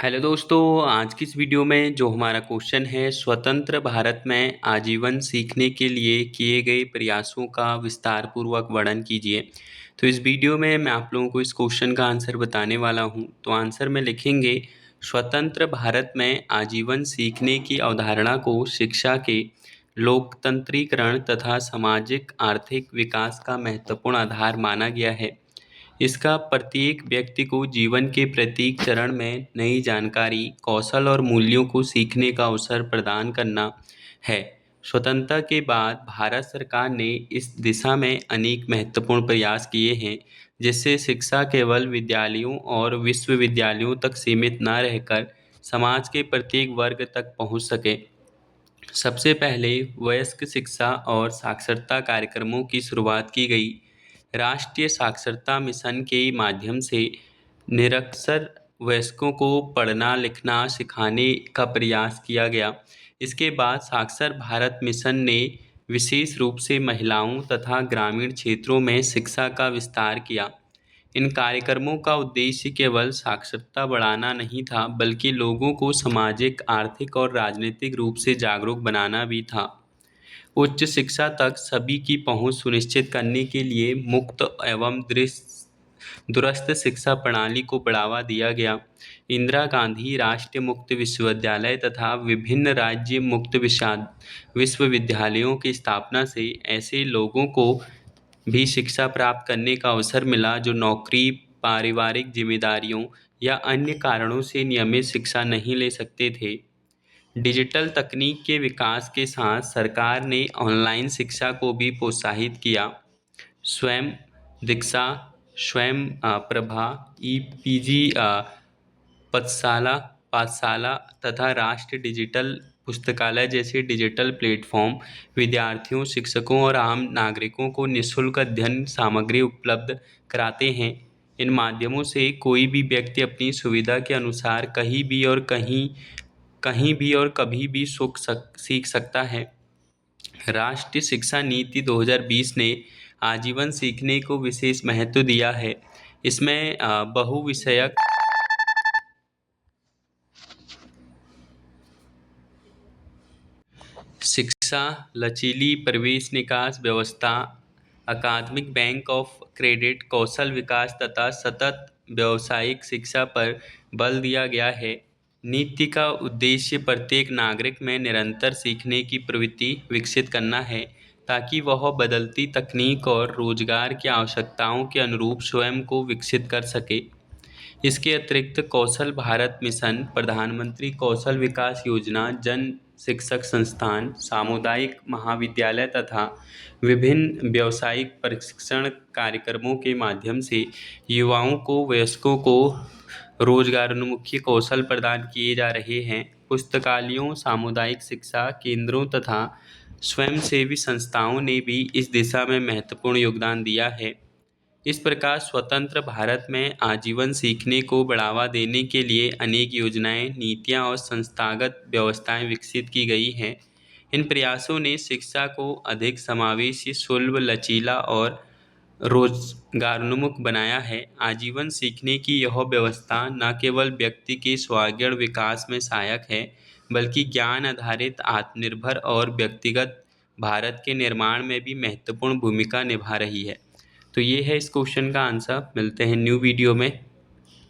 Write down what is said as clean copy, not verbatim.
Hello दोस्तों, आज की इस वीडियो में जो हमारा क्वेश्चन है, स्वतंत्र भारत में आजीवन सीखने के लिए किए गए प्रयासों का विस्तार पूर्वक वर्णन कीजिए। तो इस वीडियो में मैं आप लोगों को इस क्वेश्चन का आंसर बताने वाला हूं। तो आंसर में लिखेंगे, स्वतंत्र भारत में आजीवन सीखने की अवधारणा को शिक्षा के लोकतंत्रीकरण तथा सामाजिक आर्थिक विकास का महत्वपूर्ण आधार माना गया है। इसका प्रत्येक व्यक्ति को जीवन के प्रत्येक चरण में नई जानकारी, कौशल और मूल्यों को सीखने का अवसर प्रदान करना है। स्वतंत्रता के बाद भारत सरकार ने इस दिशा में अनेक महत्वपूर्ण प्रयास किए हैं, जिससे शिक्षा केवल विद्यालयों और विश्वविद्यालयों तक सीमित न रहकर समाज के प्रत्येक वर्ग तक पहुंच सके। सबसे पहले वयस्क शिक्षा और साक्षरता कार्यक्रमों की शुरुआत की गई। राष्ट्रीय साक्षरता मिशन के माध्यम से निरक्षर वयस्कों को पढ़ना लिखना सिखाने का प्रयास किया गया। इसके बाद साक्षर भारत मिशन ने विशेष रूप से महिलाओं तथा ग्रामीण क्षेत्रों में शिक्षा का विस्तार किया। इन कार्यक्रमों का उद्देश्य केवल साक्षरता बढ़ाना नहीं था, बल्कि लोगों को सामाजिक, आर्थिक और राजनीतिक रूप से जागरूक बनाना भी था। उच्च शिक्षा तक सभी की पहुंच सुनिश्चित करने के लिए मुक्त एवं दूरस्थ शिक्षा प्रणाली को बढ़ावा दिया गया। इंदिरा गांधी राष्ट्रीय मुक्त विश्वविद्यालय तथा विभिन्न राज्य मुक्त विश्वविद्यालयों की स्थापना से ऐसे लोगों को भी शिक्षा प्राप्त करने का अवसर मिला जो नौकरी, पारिवारिक जिम्मेदारियों या अन्य कारणों से नियमित शिक्षा नहीं ले सकते थे। डिजिटल तकनीक के विकास के साथ सरकार ने ऑनलाइन शिक्षा को भी प्रोत्साहित किया। स्वयं दीक्षा, स्वयं प्रभा, ईपीजी पाठशाला तथा राष्ट्रीय डिजिटल पुस्तकालय जैसे डिजिटल प्लेटफॉर्म विद्यार्थियों, शिक्षकों और आम नागरिकों को निःशुल्क अध्ययन सामग्री उपलब्ध कराते हैं। इन माध्यमों से कोई भी व्यक्ति अपनी सुविधा के अनुसार कहीं भी और कभी भी सीख सकता है। राष्ट्रीय शिक्षा नीति 2020 ने आजीवन सीखने को विशेष महत्व दिया है। इसमें बहुविषयक शिक्षा, लचीली प्रवेश निकास व्यवस्था, अकादमिक बैंक ऑफ क्रेडिट, कौशल विकास तथा सतत व्यावसायिक शिक्षा पर बल दिया गया है। नीति का उद्देश्य प्रत्येक नागरिक में निरंतर सीखने की प्रवृत्ति विकसित करना है, ताकि वह बदलती तकनीक और रोजगार की आवश्यकताओं के अनुरूप स्वयं को विकसित कर सके। इसके अतिरिक्त कौशल भारत मिशन, प्रधानमंत्री कौशल विकास योजना, जन शिक्षक संस्थान, सामुदायिक महाविद्यालय तथा विभिन्न व्यावसायिक प्रशिक्षण कार्यक्रमों के माध्यम से युवाओं को, वयस्कों को रोजगारोन्मुखी कौशल प्रदान किए जा रहे हैं। पुस्तकालयों, सामुदायिक शिक्षा केंद्रों तथा स्वयंसेवी संस्थाओं ने भी इस दिशा में महत्वपूर्ण योगदान दिया है। इस प्रकार स्वतंत्र भारत में आजीवन सीखने को बढ़ावा देने के लिए अनेक योजनाएं, नीतियां और संस्थागत व्यवस्थाएं विकसित की गई हैं। इन प्रयासों ने शिक्षा को अधिक समावेशी, सुलभ, लचीला और रोजगारोन्मुख बनाया है। आजीवन सीखने की यह व्यवस्था न केवल व्यक्ति के सर्वांगीण विकास में सहायक है, बल्कि ज्ञान आधारित, आत्मनिर्भर और व्यक्तिगत भारत के निर्माण में भी महत्वपूर्ण भूमिका निभा रही है। तो ये है इस क्वेश्चन का आंसर। मिलते हैं न्यू वीडियो में।